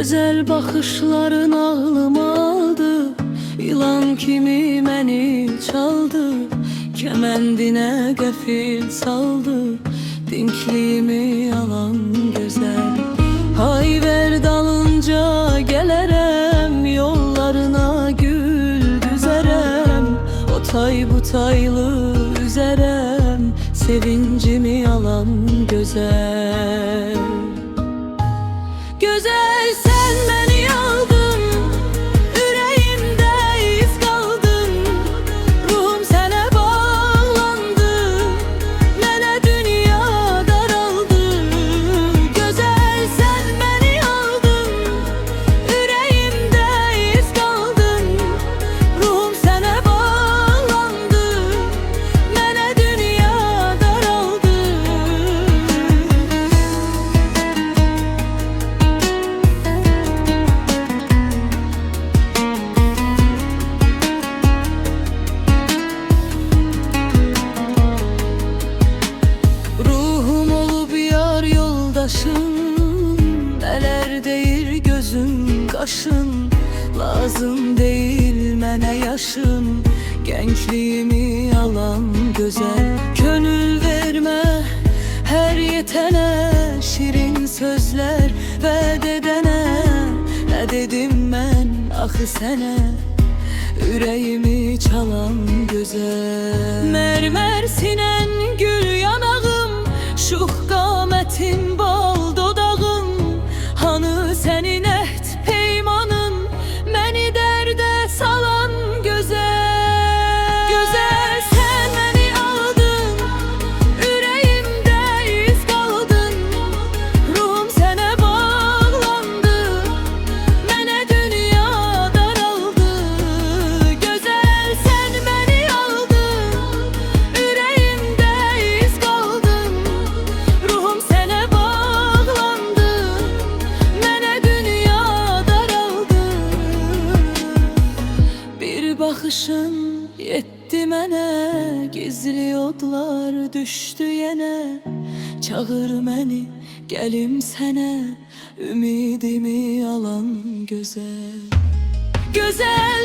Gözəl baxışların ağlımı aldı, İlan kimi məni çaldı, kəməndinə qəfil saldı, dinkliyimi alan gözəl. Hay ver dalınca gələrəm, yollarına gül düzərəm, o tay bu taylı üzərəm, sevincimi alan gözəl. Gözəl sen beni aldın, ürəyimdə iz qaldın, ruhum sənə bağlandı, mənə dünya daraldı. Gözəl sen beni aldın, ürəyimdə iz qaldın, ruhum sənə bağlandı, mənə dünya daraldı. Neler deyir gözüm qaşın, lazım değil mənə yaşın, gençliğimi alan gözəl. Könül vermə hər yetənə, şirin sözlər vəd edənə, nə dedim mən axı sənə, ürəyimi çalan gözəl. Mərmər sinən gül yanağım, şux qamətin bal dodağım, hanı sənin əhd peymanın, məni dərdə salan gözəl. Gözəl sən məni aldın, ürəyimdə iz qaldın, ruhum sənə bağlandı, mənə dünya daraldı. Gözəl sən məni aldın, ürəyimdə iz qaldın, ruhum sənə bağlandı, mənə dünya daraldı. Bir baxışın yetdi mənə, gizli odlar düşdü yenə, çağır məni gəlim sənə, ümidimi alan gözəl. Gözəl